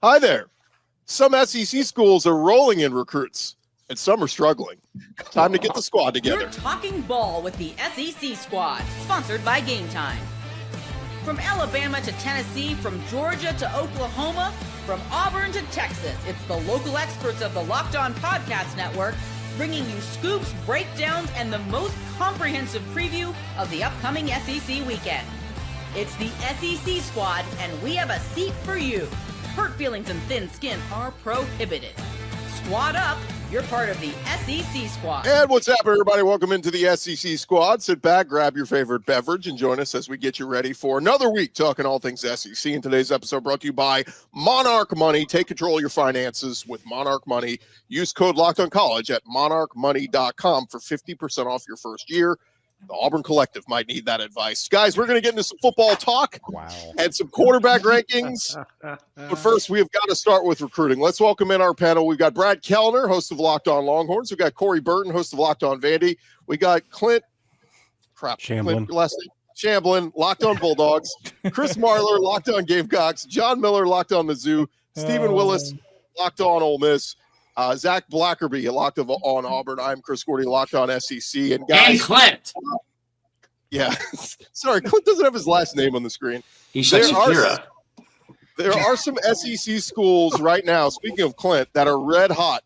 Hi there. Some SEC schools are rolling in recruits, and some are struggling. Time to get the squad together. You're talking ball with the SEC squad, sponsored by Game Time. From Alabama to Tennessee, from Georgia to Oklahoma, from Auburn to Texas, it's the local experts of the Locked On Podcast Network bringing you scoops, breakdowns, and the most comprehensive preview of the upcoming SEC weekend. It's the SEC squad, and we have a seat for you. Hurt feelings and thin skin are prohibited. Squad up. You're part of the SEC squad. And what's up, everybody? Welcome into the SEC squad. Sit back, grab your favorite beverage, and join us as we get you ready for another week talking all things SEC. In today's episode brought to you by Monarch Money. Take control of your finances with Monarch Money. Use code LOCKEDONCollege at monarchmoney.com for 50% off your first year. The Auburn Collective might need that advice. Guys, we're going to get into some football talk and some quarterback rankings. But first, we have got to start with recruiting. Let's welcome in our panel. We've got Brad Kellner, host of Locked On Longhorns. We've got Corey Burton, host of Locked On Vandy. We got Clint Shamblin, Locked On Bulldogs. Chris Marler, Locked On Gamecocks. John Miller, Locked On Mizzou. Stephen Willis, Locked On Ole Miss. Zach Blackerby, Locked On Auburn. I'm Chris Gordy, Locked On SEC. And guys, and Clint. Yeah, sorry, Clint doesn't have his last name on the screen. He's Shakira. There are some SEC schools right now, speaking of Clint, that are red hot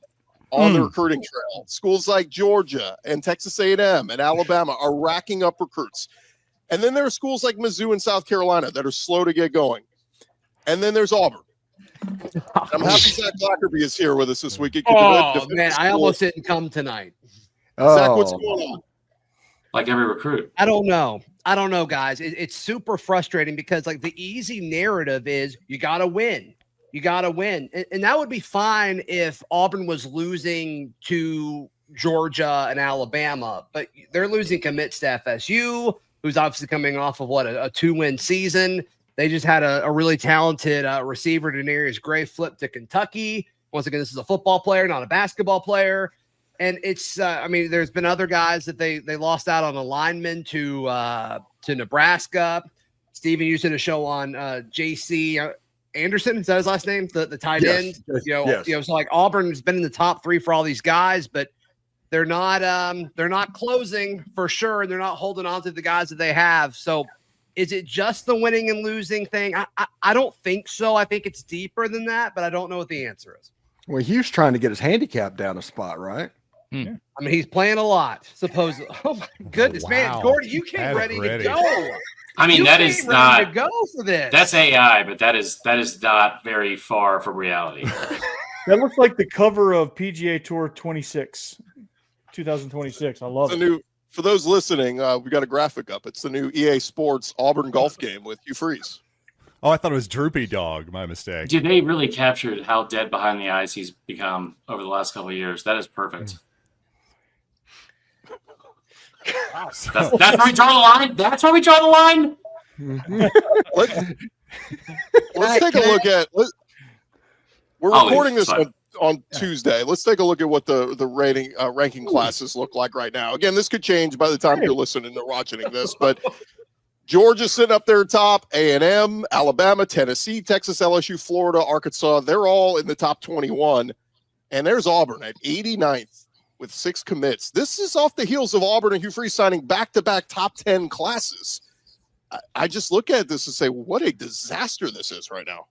on the recruiting trail. Schools like Georgia and Texas A&M and Alabama are racking up recruits. And then there are schools like Mizzou and South Carolina that are slow to get going. And then there's Auburn. I'm happy Zach Blackerby is here with us this week. Man, I almost didn't come tonight. Zach, what's going on? Like every recruit. I don't know, guys. It's super frustrating because like the easy narrative is you got to win. You got to win. And that would be fine if Auburn was losing to Georgia and Alabama, but they're losing commits to FSU, who's obviously coming off of a 2-win season. They just had a really talented receiver, Denarius Gray, flip to Kentucky. Once again, this is a football player, not a basketball player. And it's, there's been other guys that they lost out on a lineman to Nebraska. Steven used it a show on J.C. Anderson. Is that his last name? The tight end. So like Auburn's been in the top 3 for all these guys, but they're not closing for sure, and they're not holding on to the guys that they have. So is it just the winning and losing thing? I don't think so. I think it's deeper than that, but I don't know what the answer is. Well, Hugh's trying to get his handicap down a spot, right? I mean, he's playing a lot, supposedly. Oh my goodness, man, Gordy, you came ready to go. I mean, that is not to go for this. That's AI, but that is not very far from reality. That looks like the cover of PGA Tour 2026. I love it. For those listening, we got a graphic up. It's the new EA Sports Auburn golf game with Hugh Freeze. Oh, I thought it was Droopy Dog. My mistake. Dude, they really captured how dead behind the eyes he's become over the last couple of years. That is perfect. That's where we draw the line. That's where we draw the line. Let's take a look at. We're recording this on Tuesday. Let's take a look at what the ranking classes look like right now. Again, this could change by the time you're listening or watching this, but Georgia's sitting up there top, A&M, Alabama, Tennessee, Texas, LSU, Florida, Arkansas. They're all in the top 21. And there's Auburn at 89th with 6 commits. This is off the heels of Auburn and Hugh Freeze signing back-to-back top 10 classes. I just look at this and say, what a disaster this is right now.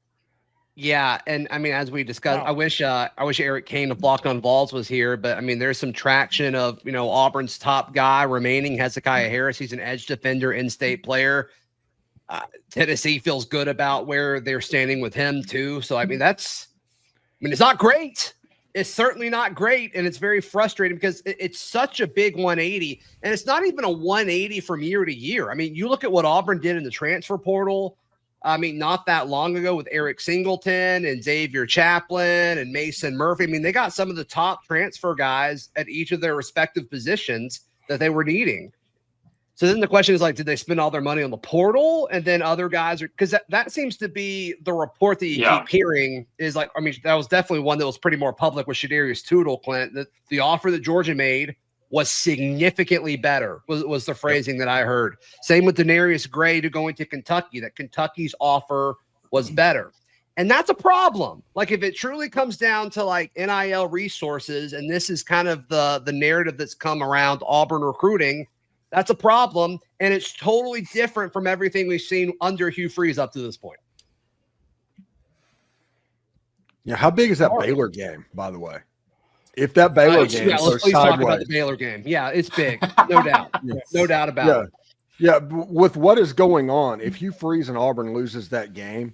Yeah, and I mean, as we discussed, I wish Eric Kane of Locked On Vols was here, but I mean, there's some traction of Auburn's top guy remaining, Hezekiah Harris. He's an edge defender, in-state player. Tennessee feels good about where they're standing with him too. So I mean, it's not great. It's certainly not great, and it's very frustrating because it's such a big 180, and it's not even a 180 from year to year. I mean, you look at what Auburn did in the transfer portal. I mean, not that long ago with Eric Singleton and Xavier Chaplin and Mason Murphy. I mean, they got some of the top transfer guys at each of their respective positions that they were needing. So then the question is, like, did they spend all their money on the portal? And then other guys are, because that seems to be the report that you keep hearing is like, I mean, that was definitely one that was pretty more public with Shadarius Tootle, Clint. The offer that Georgia made was significantly better, was the phrasing that I heard. Same with Denarius Gray to going to Kentucky, that Kentucky's offer was better. And that's a problem. Like if it truly comes down to like NIL resources, and this is kind of the narrative that's come around Auburn recruiting, that's a problem. And it's totally different from everything we've seen under Hugh Freeze up to this point. Yeah, how big is that Baylor game, by the way? If that Baylor game let's goes talk about sideways. the Baylor game. Yeah, it's big, no doubt. No doubt about it. Yeah, with what is going on, if Hugh Freeze and Auburn loses that game,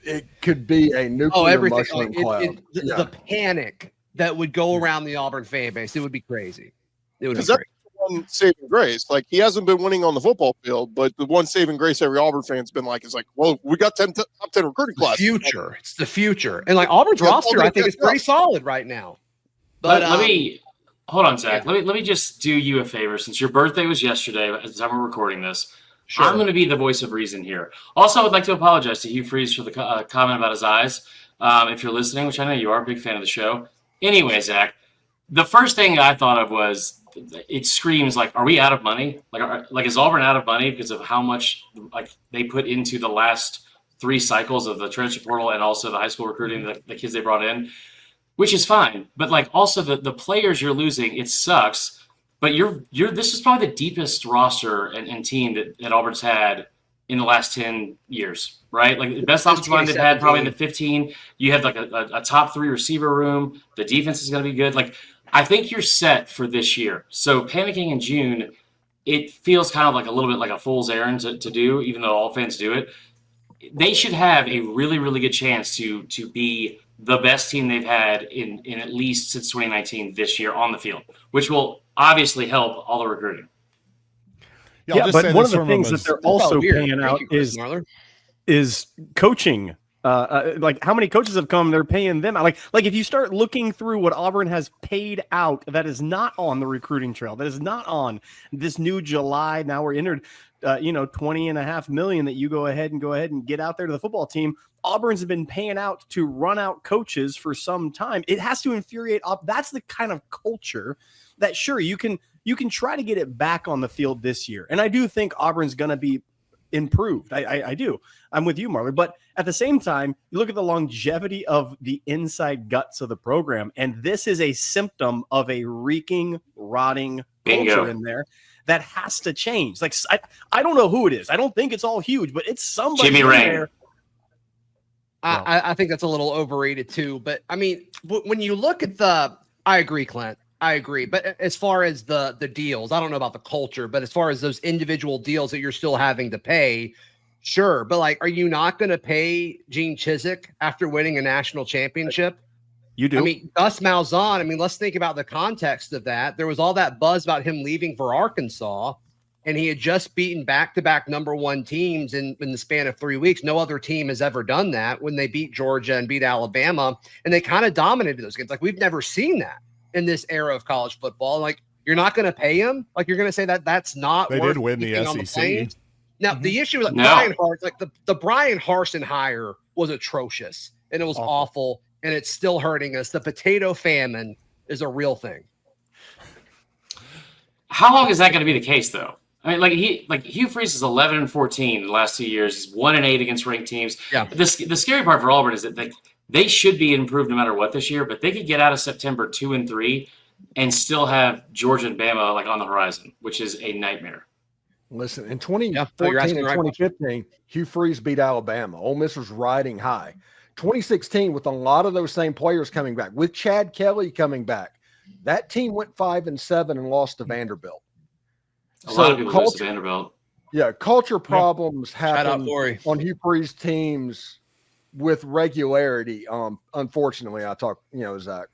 it could be a nuclear mushroom cloud. The panic that would go around the Auburn fan base, it would be crazy. It would be That's crazy. the one saving grace. Like, he hasn't been winning on the football field, but the one saving grace every Auburn fan's been like, is like, well, we got top 10 recruiting class. Future. It's the future. And like Auburn's roster, I think is pretty solid right now. But let me hold on, Zach. Let me just do you a favor. Since your birthday was yesterday, at the time we're recording this, sure. I'm going to be the voice of reason here. Also, I would like to apologize to Hugh Freeze for the comment about his eyes. If you're listening, which I know you are, a big fan of the show. Anyway, Zach, the first thing I thought of was it screams like, are we out of money? Like is Auburn out of money because of how much like they put into the last 3 cycles of the transfer portal and also the high school recruiting, the kids they brought in? Which is fine, but like also the players you're losing, it sucks. But this is probably the deepest roster and team that Auburn's had in the last 10 years, right? Like the best offensive line they've had probably in the 15. You have like a top 3 receiver room. The defense is going to be good. Like I think you're set for this year. So panicking in June, it feels kind of like a little bit like a fool's errand to do, even though all fans do it. They should have a really, really good chance to be the best team they've had in at least since 2019 this year on the field, which will obviously help all the recruiting. Yeah, but one of the things that they're also paying out is coaching. Like how many coaches have come, they're paying them. Like if you start looking through what Auburn has paid out, that is not on the recruiting trail. That is not on this new July. Now we're entered, $20.5 million that you go ahead and get out there to the football team. Auburn's been paying out to run out coaches for some time. It has to infuriate up. That's the kind of culture that sure you can try to get it back on the field this year. And I do think Auburn's going to be improved. I do. I'm with you, Marlon. But at the same time, you look at the longevity of the inside guts of the program, and this is a symptom of a reeking, rotting culture in there that has to change. Like I don't know who it is. I don't think it's all huge, but it's somebody Jimmy in Rain. there. I think that's a little overrated too. But I mean, when you look at I agree, Clint. I agree. But as far as the deals, I don't know about the culture, but as far as those individual deals that you're still having to pay, sure. But like, are you not going to pay Gene Chizik after winning a national championship? You do. I mean, Gus Malzahn, I mean, let's think about the context of that. There was all that buzz about him leaving for Arkansas, and he had just beaten back-to-back #1 teams in the span of 3 weeks. No other team has ever done that when they beat Georgia and beat Alabama, and they kind of dominated those games. Like, we've never seen that in this era of college football. Like, you're not going to pay him? Like, you're going to say that that's not They worth did win the keeping SEC. Now, the issue is like Brian Harsin, like the Brian Harsin hire was atrocious, and it was awful, and it's still hurting us. The potato famine is a real thing. How long is that going to be the case, though? I mean, Hugh Freeze is 11-14 in the last 2 years. He's 1-8 against ranked teams. Yeah. The scary part for Auburn is that they should be improved no matter what this year, but they could get out of September 2-3 and still have Georgia and Bama like on the horizon, which is a nightmare. Listen, in 2014 and 2015, Hugh Freeze beat Alabama. Ole Miss was riding high. 2016, with a lot of those same players coming back, with Chad Kelly coming back, that team went 5-7 and lost to Vanderbilt. A lot of people lose to Vanderbilt. Yeah, culture problems happen Gordy. on Hugh Freeze teams with regularity. Unfortunately, Zach.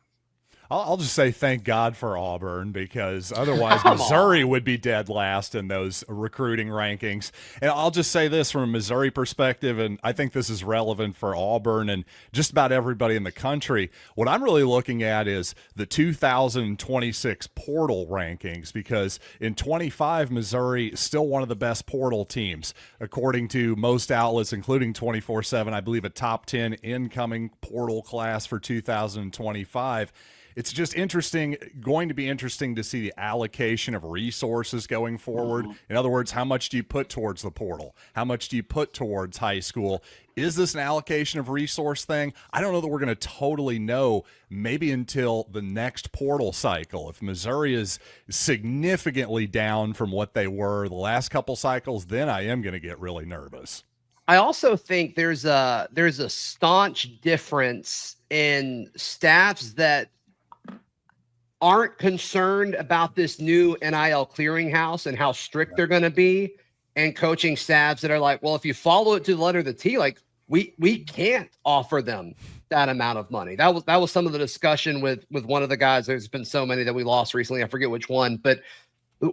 I'll just say thank God for Auburn, because otherwise Missouri would be dead last in those recruiting rankings. And I'll just say this from a Missouri perspective, and I think this is relevant for Auburn and just about everybody in the country. What I'm really looking at is the 2026 portal rankings, because in 25, Missouri is still one of the best portal teams, according to most outlets, including 24/7. I believe a top 10 incoming portal class for 2025. it's just going to be interesting to see the allocation of resources going forward. In other words, how much do you put towards the portal? How much do you put towards high school? Is this an allocation of resource thing? I don't know that we're going to totally know maybe until the next portal cycle. If Missouri is significantly down from what they were the last couple cycles, then I am going to get really nervous. I also think there's a staunch difference in staffs that aren't concerned about this new NIL clearinghouse and how strict they're going to be, and coaching staffs that are like, well, if you follow it to the letter of the T, like we can't offer them that amount of money. That was some of the discussion with one of the guys. There's been so many that we lost recently. I forget which one, but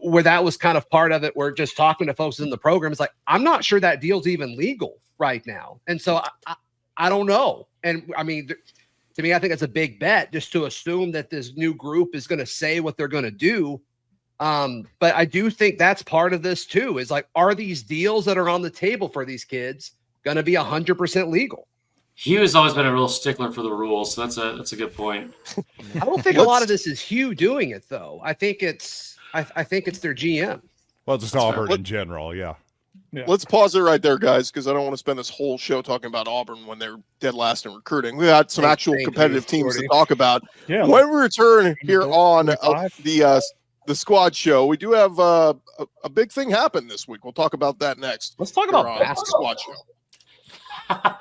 where that was kind of part of it. We're just talking to folks in the program. It's like, I'm not sure that deal's even legal right now. And so I don't know. And I mean, to me, I think it's a big bet just to assume that this new group is going to say what they're going to do. But I do think that's part of this too, is like, are these deals that are on the table for these kids going to be 100% legal? Hugh has always been a real stickler for the rules. So that's a good point. I don't think a lot of this is Hugh doing it though. I think it's their GM. Well, just Auburn in general. Yeah. Let's pause it right there, guys, because I don't want to spend this whole show talking about Auburn when they're dead last in recruiting. We got some actual competitive teams to talk about. Yeah, when we return here on the squad show, we do have a big thing happen this week. We'll talk about that next. Let's talk about basketball. Squad show.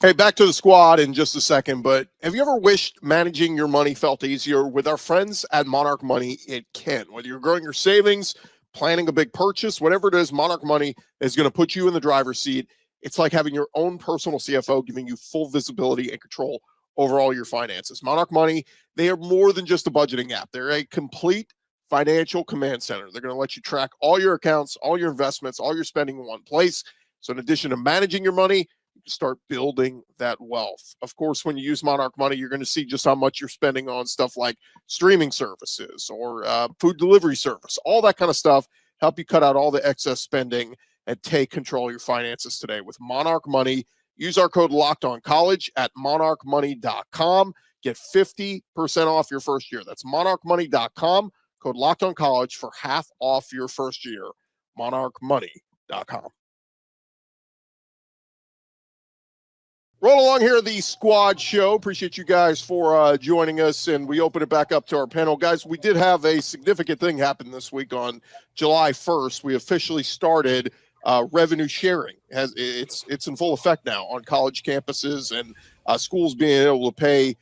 Hey, back to the squad in just a second, but have you ever wished managing your money felt easier? With our friends at Monarch Money, it can. Whether you're growing your savings, planning a big purchase, whatever it is, Monarch Money is going to put you in the driver's seat. It's like having your own personal CFO, giving you full visibility and control over all your finances. Monarch Money, they are more than just a budgeting app. They're a complete financial command center. They're going to let you track all your accounts, all your investments, all your spending in one place. So in addition to managing your money, start building that wealth. Of course, when you use Monarch Money, you're going to see just how much you're spending on stuff like streaming services or food delivery service, all that kind of stuff. Help you cut out all the excess spending and take control of your finances today with Monarch Money. Use our code LOCKEDONCollege at monarchmoney.com. Get 50% off your first year. That's monarchmoney.com. Code LOCKEDONCollege for half off your first year. monarchmoney.com. Roll along here, the squad show. Appreciate you guys for joining us, and we open it back up to our panel. Guys, we did have a significant thing happen this week on July 1st. We officially started revenue sharing. It's in full effect now on college campuses and schools being able to pay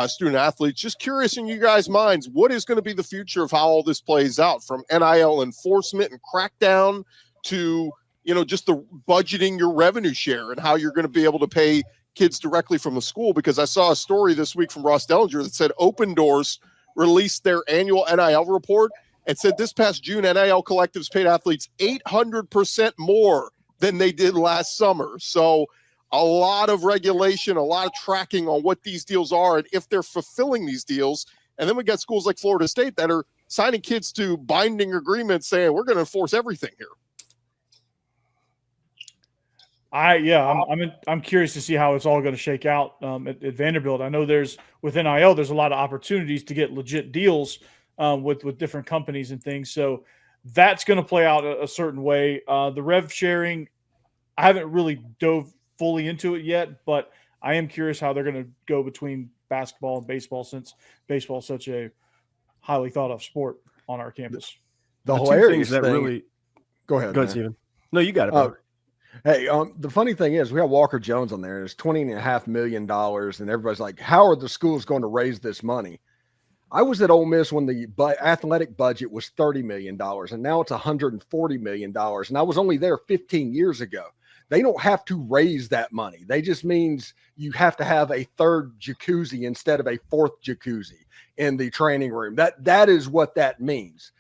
student athletes. Just curious in you guys' minds, what is going to be the future of how all this plays out, from NIL enforcement and crackdown to, just the budgeting your revenue share and how you're going to be able to pay kids directly from the school? Because I saw a story this week from Ross Dellinger that said Open Doors released their annual NIL report and said this past June, NIL collectives paid athletes 800% more than they did last summer. So a lot of regulation, a lot of tracking on what these deals are and if they're fulfilling these deals. And then we got schools like Florida State that are signing kids to binding agreements saying we're going to enforce everything here. I'm curious to see how it's all going to shake out at Vanderbilt. I know with NIL, there's a lot of opportunities to get legit deals with different companies and things. So that's going to play out a certain way. The rev sharing, I haven't really dove fully into it yet, but I am curious how they're going to go between basketball and baseball, since baseball is such a highly thought of sport on our campus. The hilarious thing, really go ahead, Steven. No, you got it. Hey, the funny thing is we have Walker Jones on there. It's $20.5 million. And everybody's like, how are the schools going to raise this money? I was at Ole Miss when the athletic budget was $30 million, and now it's $140 million. And I was only there 15 years ago. They don't have to raise that money. They just means you have to have a third jacuzzi instead of a fourth jacuzzi in the training room. That is what that means.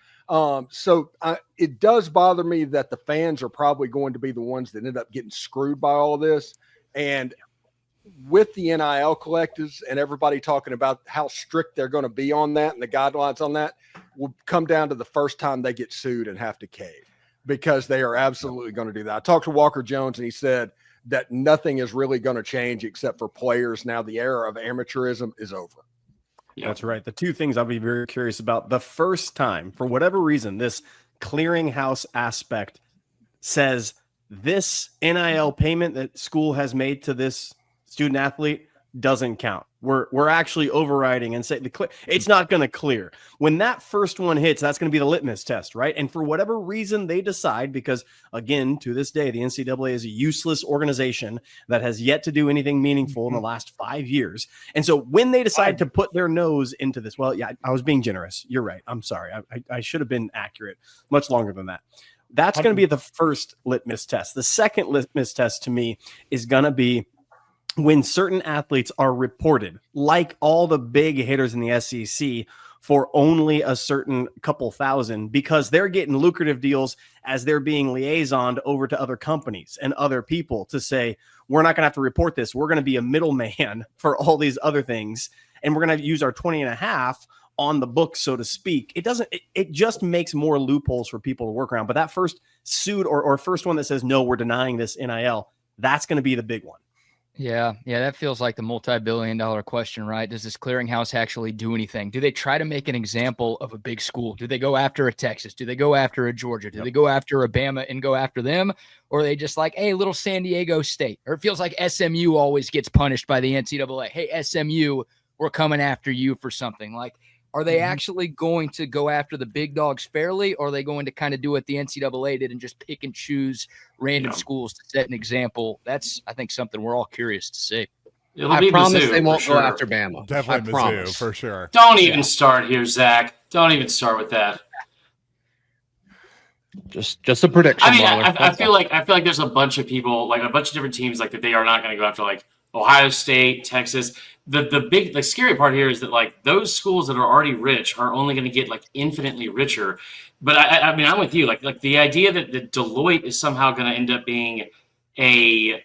So it does bother me that the fans are probably going to be the ones that end up getting screwed by all of this. And with the NIL collectives and everybody talking about how strict they're going to be on that and the guidelines on that will come down to the first time they get sued and have to cave, because they are absolutely going to do that. I talked to Walker Jones and he said that nothing is really going to change except for players. Now the era of amateurism is over. That's right. The two things I'll be very curious about. The first time, for whatever reason, this clearinghouse aspect says this NIL payment that school has made to this student athlete doesn't count. We're actually overriding and say it's not going to clear. When that first one hits, that's going to be the litmus test, right? And for whatever reason they decide, because again, to this day, the NCAA is a useless organization that has yet to do anything meaningful in the last 5 years. And so when they decide to put their nose into this, well, yeah, I was being generous. You're right. I'm sorry. I should have been accurate much longer than that. That's going to be the first litmus test. The second litmus test to me is going to be when certain athletes are reported, like all the big hitters in the SEC, for only a certain couple thousand, because they're getting lucrative deals as they're being liaisoned over to other companies and other people to say, we're not going to have to report this. We're going to be a middleman for all these other things. And we're going to use our 20.5 on the book, so to speak. It just makes more loopholes for people to work around. But that first suit or first one that says, no, we're denying this NIL, that's going to be the big one. Yeah, that feels like the multi-billion-dollar question, right? Does this clearinghouse actually do anything? Do they try to make an example of a big school? Do they go after a Texas? Do they go after a Georgia? Do they go after a Bama and go after them? Or are they just like, hey, little San Diego State? Or it feels like SMU always gets punished by the NCAA. Hey, SMU, we're coming after you for something. Like, are they actually going to go after the big dogs fairly, or are they going to kind of do what the NCAA did and just pick and choose random schools to set an example? That's, I think, something we're all curious to see. I promise they won't go after Bama. Definitely Mizzou, for sure. Don't even start here, Zach. Don't even start with that. Just a prediction. I mean, I feel like there's a bunch of people, like a bunch of different teams, like that they are not going to go after, like Ohio State, Texas. The scary part here is that like those schools that are already rich are only going to get like infinitely richer. But I mean, I'm with you. Like the idea that Deloitte is somehow going to end up being a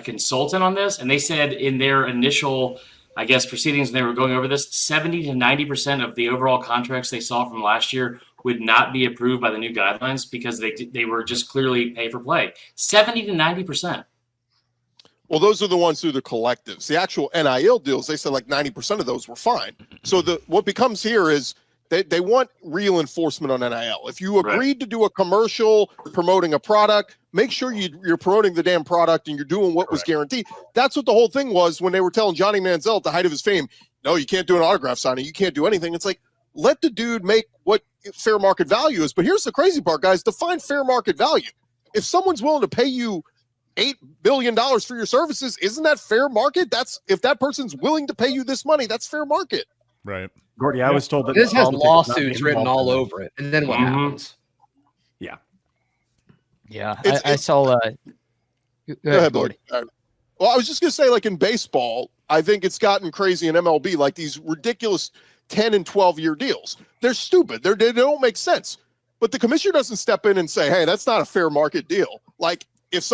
consultant on this, and they said in their initial, I guess, proceedings, when they were going over this, 70 to 90% of the overall contracts they saw from last year would not be approved by the new guidelines because they were just clearly pay for play. 70 to 90%. Well, those are the ones through the collectives. The actual NIL deals, they said like 90% of those were fine. So what becomes here is they want real enforcement on NIL. If you agreed to do a commercial promoting a product, make sure you're promoting the damn product and you're doing what was guaranteed. That's what the whole thing was when they were telling Johnny Manziel at the height of his fame, no, you can't do an autograph signing. You can't do anything. It's like, let the dude make what fair market value is. But here's the crazy part, guys. Define fair market value. If someone's willing to pay you $8 billion for your services, isn't that fair market? That's if that person's willing to pay you this money, that's fair market. Right. Gordy, I was told that this has lawsuits written all over it. And then what happens? Yeah. I saw go ahead, Gordy. Well, I was just gonna say, like in baseball, I think it's gotten crazy in MLB, like these ridiculous 10 and 12-year deals. They're stupid. They don't make sense. But the commissioner doesn't step in and say, hey, that's not a fair market deal. Like if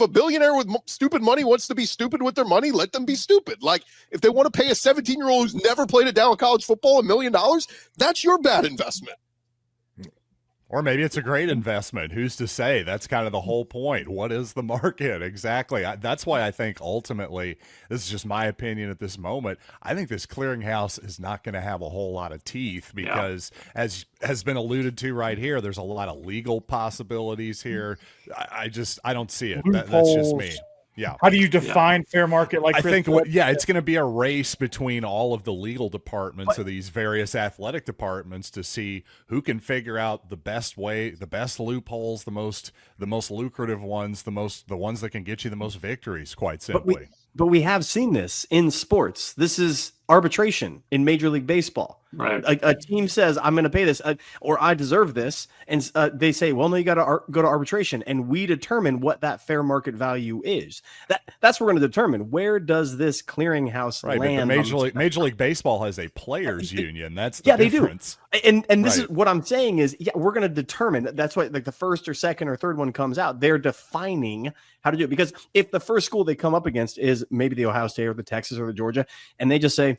a billionaire with stupid money wants to be stupid with their money, let them be stupid. Like if they want to pay a 17-year-old who's never played a down in college football $1 million, that's your bad investment. Or maybe it's a great investment. Who's to say? That's kind of the whole point. What is the market? Exactly. That's why I think ultimately, this is just my opinion at this moment, I think this clearinghouse is not going to have a whole lot of teeth because, as has been alluded to right here, there's a lot of legal possibilities here. I don't see it. That's just me. Yeah. How do you define fair market? Like I think, it's going to be a race between all of the legal departments of these various athletic departments to see who can figure out the best way, the best loopholes, the most lucrative ones, the ones that can get you the most victories. Quite simply. But we have seen this in sports. This is arbitration in Major League Baseball. Right. A team says, I'm going to pay this or I deserve this. And they say, well, no, you got to go to arbitration. And we determine what that fair market value is. That's what we're going to determine. Where does this clearinghouse land? Major League Baseball has a players union. That's the difference. They do. And this is what I'm saying is, we're going to determine. That's why like the first or second or third one comes out. They're defining how to do it. Because if the first school they come up against is maybe the Ohio State or the Texas or the Georgia, and they just say,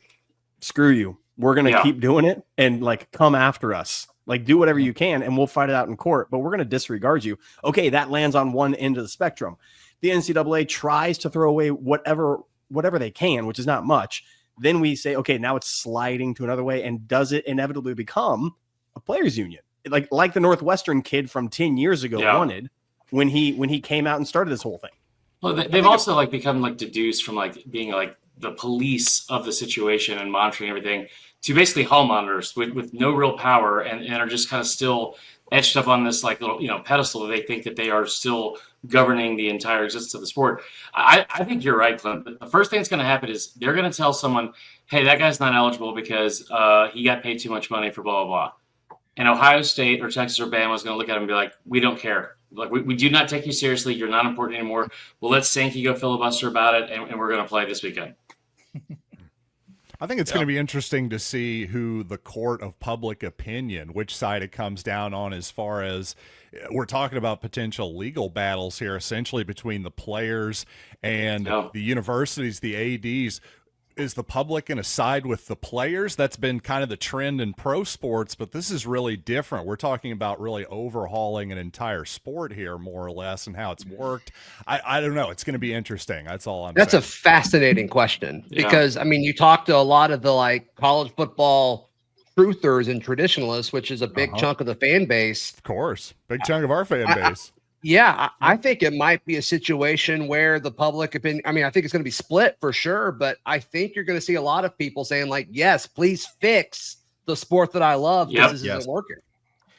screw you, we're going to keep doing it and like come after us, like do whatever you can and we'll fight it out in court, but we're going to disregard you. Okay, that lands on one end of the spectrum. The NCAA tries to throw away whatever they can, which is not much. then we say, okay, now it's sliding to another way. And does it inevitably become a players union? Like the Northwestern kid from 10 years ago wanted when he came out and started this whole thing. Well, they've also like become like deduced from like being like the police of the situation and monitoring everything to basically hall monitors with no real power and are just kind of still etched up on this like little, pedestal that they think that they are still governing the entire existence of the sport. I think you're right, Clint. The first thing that's going to happen is they're going to tell someone, hey, that guy's not eligible because he got paid too much money for blah, blah, blah. And Ohio State or Texas or Bama is going to look at him and be like, we don't care. Like, we do not take you seriously. You're not important anymore. Well, let Sankey go filibuster about it, and we're going to play this weekend. I think it's going to be interesting to see who the court of public opinion, which side it comes down on, as far as we're talking about potential legal battles here, essentially between the players and the universities, the ADs. Is the public going to side with the players? That's been kind of the trend in pro sports, but this is really different. We're talking about really overhauling an entire sport here, more or less, and how it's worked. I don't know. It's going to be interesting. That's all I'm saying. That's a fascinating question because, I mean, you talk to a lot of the like college football truthers and traditionalists, which is a big chunk of the fan base. Of course. Big chunk of our fan base. I think it might be a situation where the public opinion, I mean, I think it's going to be split for sure, but I think you're going to see a lot of people saying like, yes, please fix the sport that I love because this isn't working.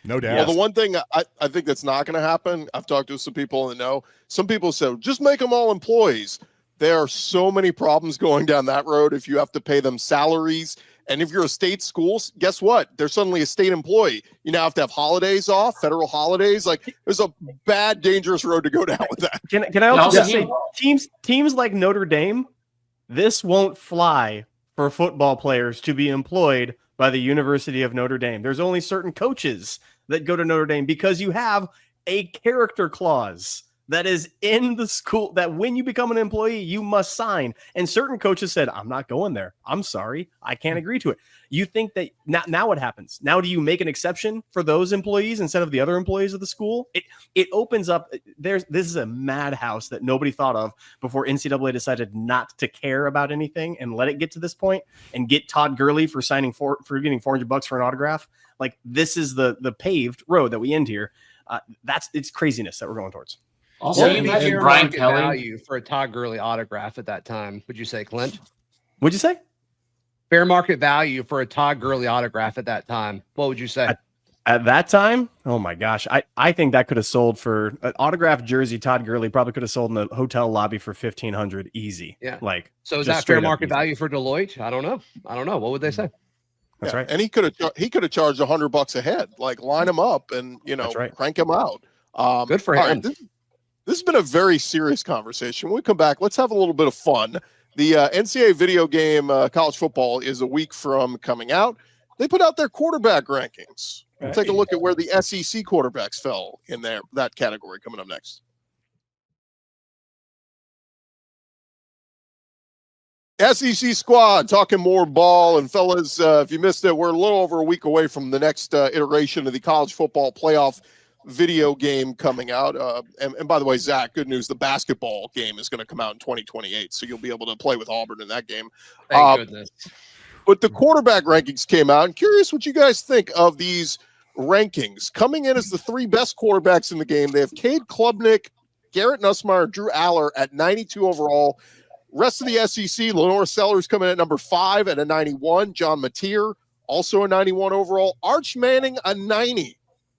No doubt. Well, the one thing I think that's not going to happen, I've talked to some people that know, some people said, just make them all employees. There are so many problems going down that road if you have to pay them salaries. And if you're a state school, guess what? They're suddenly a state employee. You now have to have holidays off, federal holidays. Like, there's a bad, dangerous road to go down with that. Can I also say, teams like Notre Dame, this won't fly for football players to be employed by the University of Notre Dame. There's only certain coaches that go to Notre Dame because you have a character clause that is in the school that when you become an employee, you must sign. And certain coaches said, I'm not going there. I'm sorry. I can't agree to it. You think that now what happens? Now do you make an exception for those employees instead of the other employees of the school? It opens up. This is a madhouse that nobody thought of before NCAA decided not to care about anything and let it get to this point and get Todd Gurley for getting $400 for an autograph. Like, this is the paved road that we end here. It's craziness that we're going towards. Also, you imagine Brian Kelly value for a Todd Gurley autograph at that time. Would you say, Clint? What'd you say? Fair market value for a Todd Gurley autograph at that time. What would you say? At that time? Oh my gosh. I think that could have sold for an autographed jersey. Todd Gurley probably could have sold in the hotel lobby for $1,500 easy. Yeah. Like, so is that fair market value for Deloitte? I don't know. What would they say? That's right. And he could have charged $100 a head. Like, line him up and crank him out. Good for him. Right, this has been a very serious conversation. When we come back, let's have a little bit of fun. The NCAA video game college football is a week from coming out. They put out their quarterback rankings. We'll take a look at where the SEC quarterbacks fell in that category coming up next. SEC squad talking more ball. And fellas, if you missed it, we're a little over a week away from the next iteration of the college football playoff video game coming out. And by the way, Zach, good news, the basketball game is going to come out in 2028, so you'll be able to play with Auburn in that game. Thank goodness. But the quarterback rankings came out. I'm curious what you guys think of these rankings. Coming in as the three best quarterbacks in the game, they have Cade Klubnik, Garrett Nussmeier, Drew Aller at 92 overall. Rest of the SEC, Lenore Sellers coming in at number 5 at a 91. John Mateer, also a 91 overall. Arch Manning, a 90.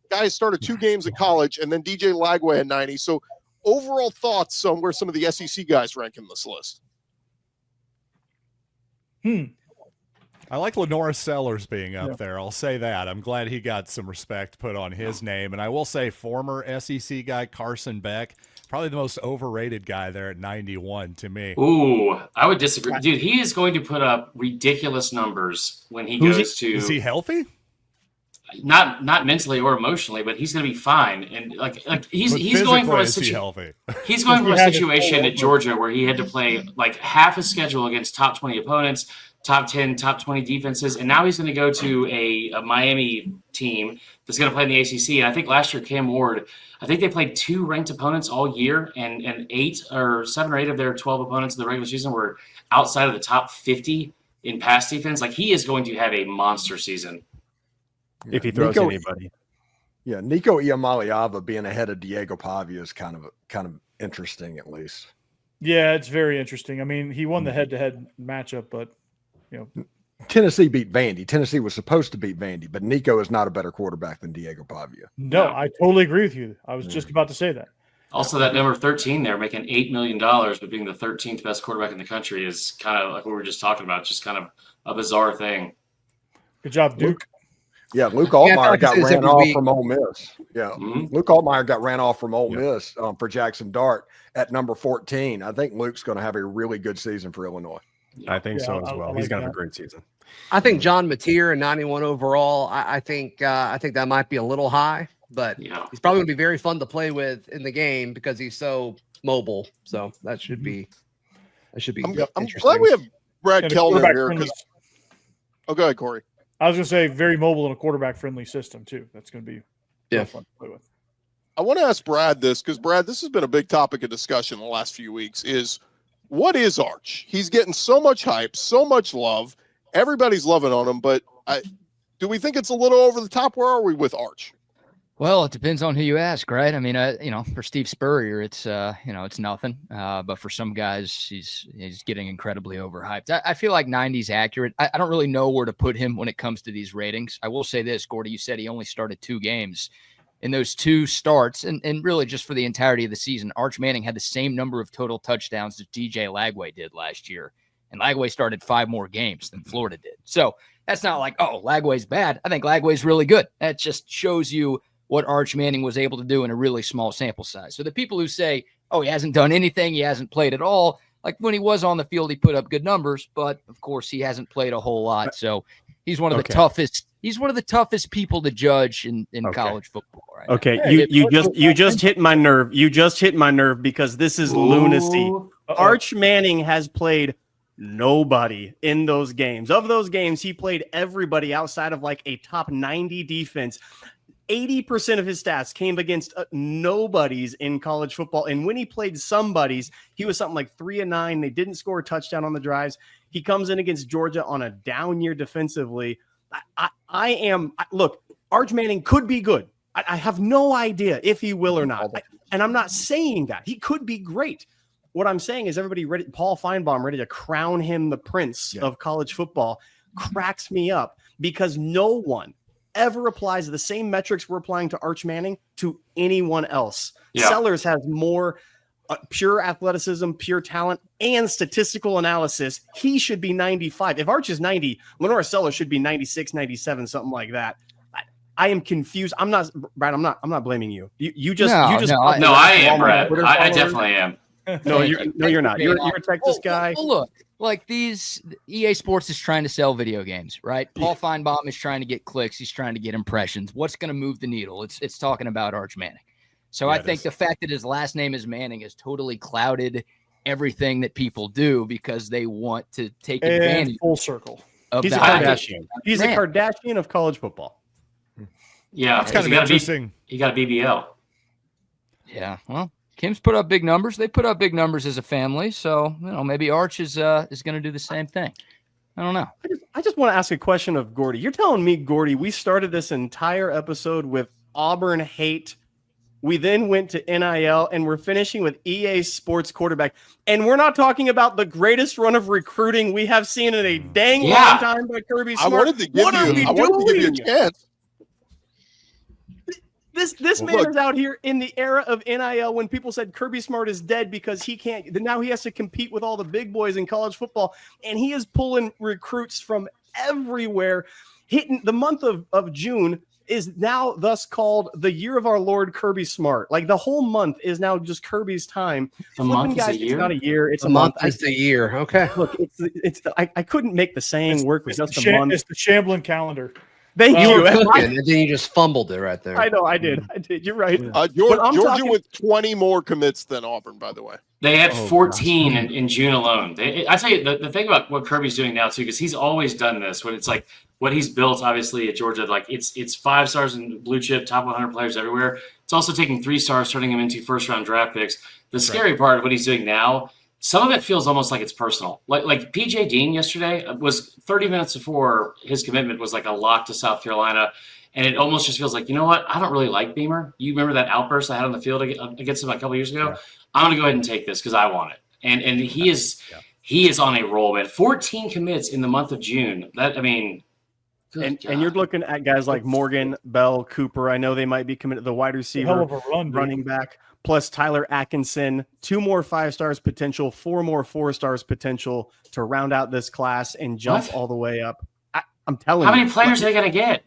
Guys started 2 games in college, and then DJ Lagway at 90. So overall thoughts on where some of the SEC guys rank in this list? I like Lenore Sellers being up there. I'll say that. I'm glad he got some respect put on his name. And I will say former SEC guy Carson Beck, probably the most overrated guy there at 91 to me. Ooh, I would disagree. Dude, he is going to put up ridiculous numbers when he goes to... Is he healthy? Not mentally or emotionally, but he's going to be fine. And like he's going from a situation. He's going from a situation at Georgia where he had to play like half his schedule against top 20 opponents, top 10, top 20 defenses, and now he's going to go to a Miami team that's going to play in the ACC. And I think last year Cam Ward, I think they played 2 ranked opponents all year, and 8 or 7 or 8 of their 12 opponents in the regular season were outside of the top 50 in pass defense. Like, he is going to have a monster season if he throws anybody. Yeah, Nico Iamaleava being ahead of Diego Pavia is kind of interesting, at least. Yeah, it's very interesting. I mean, he won the head-to-head matchup, but Tennessee beat Vandy. Tennessee was supposed to beat Vandy, but Nico is not a better quarterback than Diego Pavia. No, I totally agree with you. I was just about to say that. Also, that number 13 there, making $8 million, but being the 13th best quarterback in the country is kind of like what we were just talking about, just kind of a bizarre thing. Good job, Duke. Luke Altmaier got ran off from Ole Miss. Yeah, Luke Altmaier got ran off from Ole Miss for Jackson Dart at number 14. I think Luke's going to have a really good season for Illinois. I think so as well. He's going to have a great season. I think John Mateer and 91 overall. I think that might be a little high, but he's probably going to be very fun to play with in the game because he's so mobile. So that should be I'm glad we have Brad Kellner here. Go ahead, Corey. I was going to say very mobile in a quarterback-friendly system, too. That's going to be fun to play with. I want to ask Brad this because, Brad, this has been a big topic of discussion the last few weeks is what is Arch? He's getting so much hype, so much love. Everybody's loving on him, but do we think it's a little over the top? Where are we with Arch? Well, it depends on who you ask, right? I mean, for Steve Spurrier, it's it's nothing. But for some guys, he's getting incredibly overhyped. I feel like 90's accurate. I don't really know where to put him when it comes to these ratings. I will say this, Gordy, you said he only started 2 games. In those 2 starts, and really just for the entirety of the season, Arch Manning had the same number of total touchdowns that DJ Lagway did last year. And Lagway started 5 more games than Florida did. So that's not like, oh, Lagway's bad. I think Lagway's really good. That just shows you what Arch Manning was able to do in a really small sample size. So the people who say, oh, he hasn't done anything, he hasn't played at all, like when he was on the field, he put up good numbers, but of course he hasn't played a whole lot. So he's one of the toughest. He's one of the toughest people to judge in college football. Right? Okay, you just hit my nerve. You just hit my nerve because this is lunacy. Arch Manning has played nobody in those games. Of those games, he played everybody outside of like a top 90 defense. 80% of his stats came against nobodies in college football. And when he played somebodies, he was something like 3-9. They didn't score a touchdown on the drives. He comes in against Georgia on a down year defensively. Look, Arch Manning could be good. I have no idea if he will or not. And I'm not saying that. He could be great. What I'm saying is everybody ready, Paul Feinbaum ready to crown him the prince of college football, cracks me up because no one ever applies the same metrics we're applying to Arch Manning to anyone else. Yeah. Sellers has more pure athleticism, pure talent, and statistical analysis. He should be 95. If Arch is 90, Lenora Sellers should be 96, 97, something like that. I am confused. I'm not, Brad. I'm not blaming you. I am, Brad. I definitely am. No, you're not. You're a Texas guy. Well, look, like these EA Sports is trying to sell video games, right? Paul Feinbaum is trying to get clicks. He's trying to get impressions. What's going to move the needle? It's talking about Arch Manning. So I think the fact that his last name is Manning has totally clouded everything that people do because they want to take advantage. Full circle. He's a Kardashian. He's a Kardashian of college football. Yeah, it's kind of interesting. He got a BBL. Yeah, well, Kim's put up big numbers. They put up big numbers as a family, so maybe Arch is going to do the same thing. I don't know. I just want to ask a question of Gordy. You're telling me, Gordy, we started this entire episode with Auburn hate. We then went to NIL, and we're finishing with EA Sports quarterback. And we're not talking about the greatest run of recruiting we have seen in a dang long time by Kirby Smart. I wanted to give you a chance. This man is out here in the era of NIL when people said Kirby Smart is dead because he can't. Now he has to compete with all the big boys in college football, and he is pulling recruits from everywhere. Hitting the month of June is now thus called the year of our Lord Kirby Smart. Like the whole month is now just Kirby's time. A month is a year? It's not a year. It's a month. Is the year. Okay. Look, I couldn't make the saying work with just a month. It's the Shambling calendar. Thank you. And then you just fumbled it right there. I know. I did. You're right. Georgia with 20 more commits than Auburn, by the way. They had 14 in June alone. I tell you, the thing about what Kirby's doing now, too, because he's always done this, when it's like what he's built, obviously, at Georgia, like it's 5 stars and blue chip, top 100 players everywhere. It's also taking 3 stars, turning them into first-round draft picks. The scary part of what he's doing now some of it feels almost like it's personal. Like PJ Dean yesterday was 30 minutes before his commitment was like a lock to South Carolina. And it almost just feels like, you know what? I don't really like Beamer. You remember that outburst I had on the field against him a couple years ago? Yeah. I'm going to go ahead and take this because I want it. And he is on a roll, man. 14 commits in the month of June. And you're looking at guys like Morgan, Bell, Cooper. I know they might be committed. The wide receiver, running back, plus Tyler Atkinson. 2 more 5 stars potential, 4 more 4 stars potential to round out this class and jump all the way up. I'm telling you. How many players are they going to get?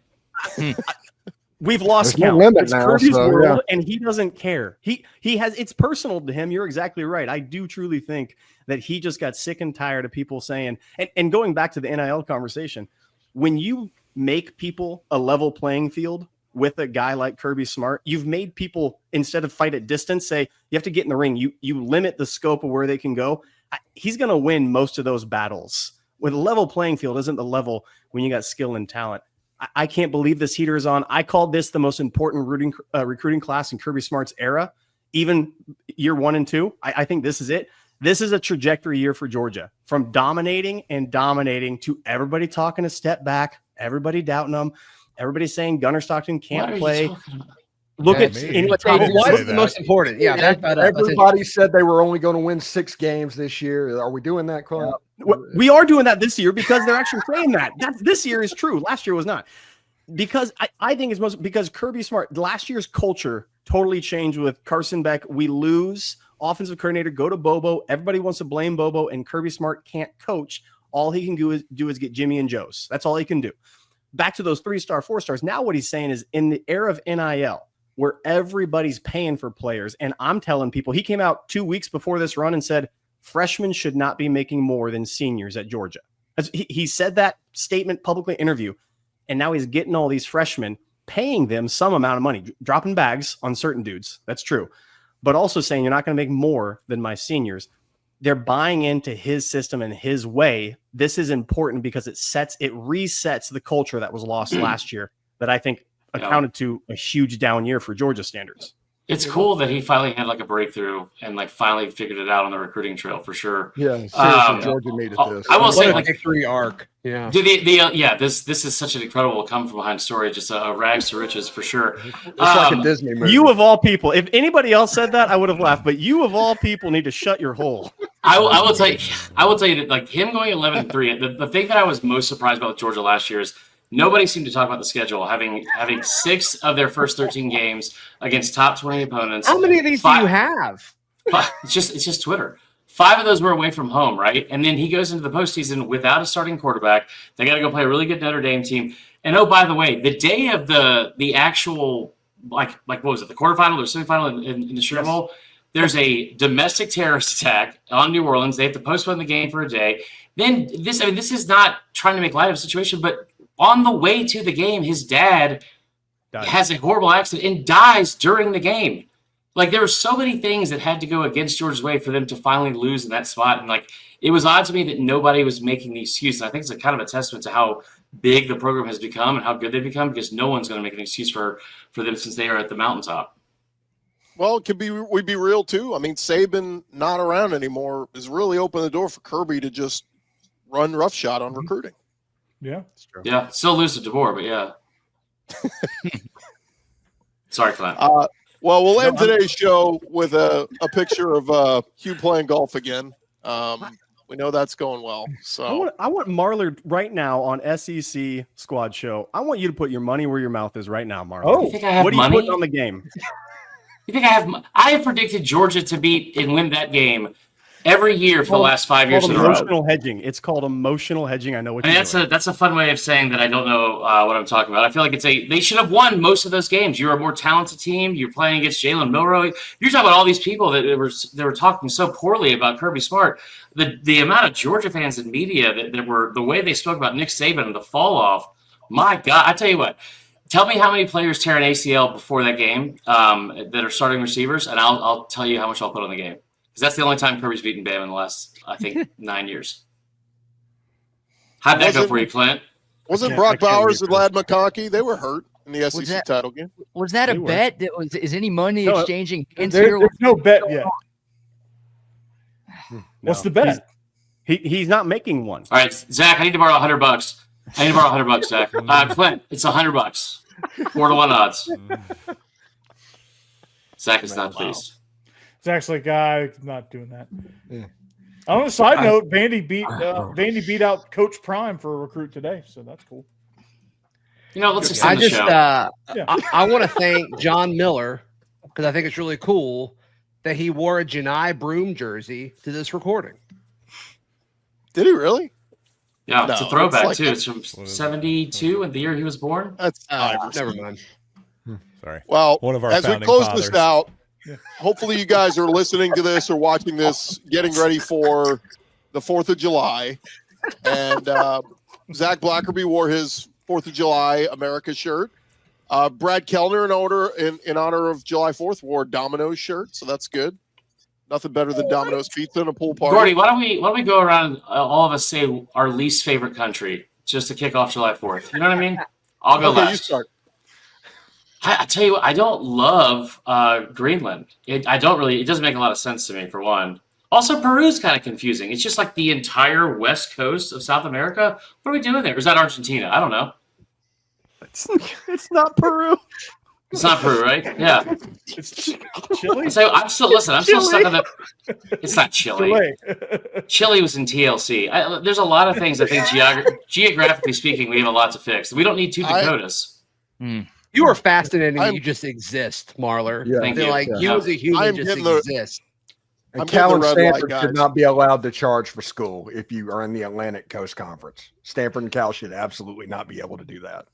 We've lost count. It's Kirby's world, and he doesn't care. He has, it's personal to him. You're exactly right. I do truly think that he just got sick and tired of people saying, and going back to the NIL conversation, when you make people a level playing field with a guy like Kirby Smart, you've made people, instead of fight at distance, say you have to get in the ring. You limit the scope of where they can go. He's going to win most of those battles. With a level playing field isn't the level when you got skill and talent. I can't believe this heater is on. I called this the most important recruiting class in Kirby Smart's era, even year 1 and 2. I think this is it. This is a trajectory year for Georgia, from dominating to everybody talking a step back, everybody doubting them, everybody saying Gunnar Stockton can't play. Look at why is the most important? Yeah, everybody said they were only going to win 6 games this year. Are we doing that, Clint? We are doing that this year because they're actually saying that. This year is true. Last year was not. Because I think it's because Kirby Smart, last year's culture totally changed with Carson Beck. We lose offensive coordinator, go to Bobo. Everybody wants to blame Bobo, and Kirby Smart can't coach. All he can do is get Jimmy and Joe's. That's all he can do. Back to those 3-star, 4 stars. Now what he's saying is, in the era of NIL, where everybody's paying for players, and I'm telling people, he came out 2 weeks before this run and said freshmen should not be making more than seniors at Georgia. He said that statement publicly in an interview, and now he's getting all these freshmen, paying them some amount of money, dropping bags on certain dudes. That's true. But also saying you're not going to make more than my seniors. They're buying into his system and his way. This is important because it resets the culture that was lost last year that I think accounted to a huge down year for Georgia standards. It's cool that he finally had like a breakthrough and like finally figured it out on the recruiting trail for sure. Yeah, seriously, Georgia needed this. I will say, like, victory arc. Yeah, this is such an incredible come from behind story, just a rags to riches for sure. It's like a Disney movie. You of all people, if anybody else said that, I would have laughed. But you of all people need to shut your hole. I will tell you that, like, him going 11-3. The thing that I was most surprised about with Georgia last year is nobody seemed to talk about the schedule, having 6 of their first 13 games against top 20 opponents. How many of these do you have? It's just Twitter. 5 of those were away from home, right? And then he goes into the postseason without a starting quarterback. They got to go play a really good Notre Dame team. And oh, by the way, the day of the actual like what was it, the quarterfinal or semifinal in the Sugar Bowl? There's a domestic terrorist attack on New Orleans. They have to postpone the game for a day. Then this is not trying to make light of the situation, but on the way to the game, his dad has a horrible accident and dies during the game. Like, there were so many things that had to go against Georgia's way for them to finally lose in that spot. And, like, it was odd to me that nobody was making the excuse. And I think it's a kind of a testament to how big the program has become and how good they've become, because no one's going to make an excuse for them since they are at the mountaintop. Well, it could be, we'd be real too. I mean, Saban not around anymore has really opened the door for Kirby to just run roughshod on recruiting. Yeah, that's true. Yeah, still lose to DeBoer, but yeah. Sorry, Clint. Well, we'll end today's show with a picture of Hugh playing golf again. We know that's going well. So I want Marler right now on SEC Squad Show. I want you to put your money where your mouth is right now, Marler. Oh, you think I have what money? Are you putting on the game? You think I have? I have predicted Georgia to beat and win that game every year for the last 5 years in a row. Emotional hedging. It's called emotional hedging. I know what you're doing. That's a fun way of saying that I don't know what I'm talking about. I feel like they should have won most of those games. You're a more talented team. You're playing against Jalen Milroe. You're talking about all these people that they were talking so poorly about Kirby Smart. The amount of Georgia fans and media that were, the way they spoke about Nick Saban and the fall off. My God, I tell you what. Tell me how many players tear an ACL before that game that are starting receivers, and I'll tell you how much I'll put on the game. Because that's the only time Kirby's beaten Bama in the last, I think, 9 years. How'd that go for you, Clint? Wasn't Brock Bowers and Ladd McConkey? They were hurt in the SEC title game. Was that a bet? Is any money exchanging? There's no bet yet. What's the bet? He's not making one. All right, Zach, I need to borrow $100. I need to borrow $100, Zach. Clint, it's $100. 4-1 odds. Zach is not pleased. Zach's like, I'm not doing that. Yeah. On a side note, Vandy beat out Coach Prime for a recruit today, so that's cool. Let's extend the show. I want to thank John Miller because I think it's really cool that he wore a Janai Broom jersey to this recording. Did he really? Yeah, it's a throwback too. It's from 72 and the year he was born. That's never mind. Sorry. Well, one of our as we close fathers. this out, hopefully you guys are listening to this or watching this, getting ready for the 4th of July. And Zach Blackerby wore his 4th of July America shirt. Brad Kellner, in honor of July 4th, wore a Domino's shirt, so that's good. Nothing better than Domino's pizza in a pool party. Gordy, why don't we go around? All of us say our least favorite country just to kick off July 4th. You know what I mean? I'll go last. You start. I tell you what, I don't love Greenland. It doesn't make a lot of sense to me, for one. Also, Peru's kind of confusing. It's just like the entire west coast of South America. What are we doing there? Or is that Argentina? I don't know. It's not Peru. It's not Peru, right? Yeah. It's Chile. So I'm still stuck on the. It's not Chile. Chile was in TLC. There's a lot of things I think geographically speaking, we have a lot to fix. We don't need 2 Dakotas. You are fascinating. You just exist, Marler. Yeah. Thank you. Like you as a human just exist. And Cal and Stanford should not be allowed to charge for school if you are in the Atlantic Coast Conference. Stanford and Cal should absolutely not be able to do that.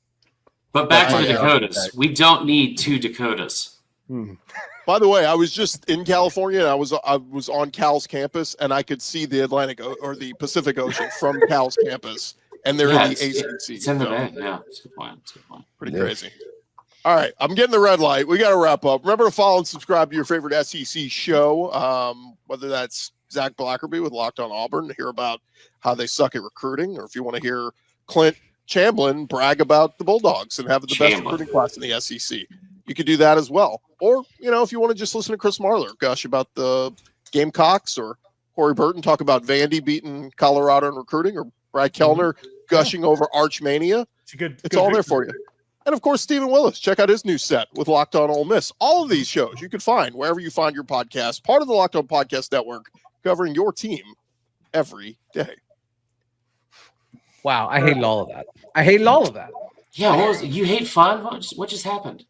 But back to the Dakotas. We don't need 2 Dakotas. By the way, I was just in California and I was on Cal's campus and I could see the Atlantic or the Pacific Ocean from Cal's campus, and they're in the ACC. It's in the bay. Yeah, it's a good point. Pretty crazy. All right, I'm getting the red light. We got to wrap up. Remember to follow and subscribe to your favorite SEC show, whether that's Zach Blackerby with Locked On Auburn to hear about how they suck at recruiting, or if you want to hear Clint Chamblin brag about the Bulldogs and have the best recruiting class in the SEC. You could do that as well. Or, if you want to just listen to Chris Marler gush about the Gamecocks, or Corey Burton talk about Vandy beating Colorado in recruiting, or Brad Kellner gushing over Archmania. It's all there for you. And, of course, Stephen Willis. Check out his new set with Locked On Ole Miss. All of these shows you can find wherever you find your podcast, part of the Locked On Podcast Network, covering your team every day. Wow, I hated all of that. I hated all of that. Yeah, you hate fun? What just happened?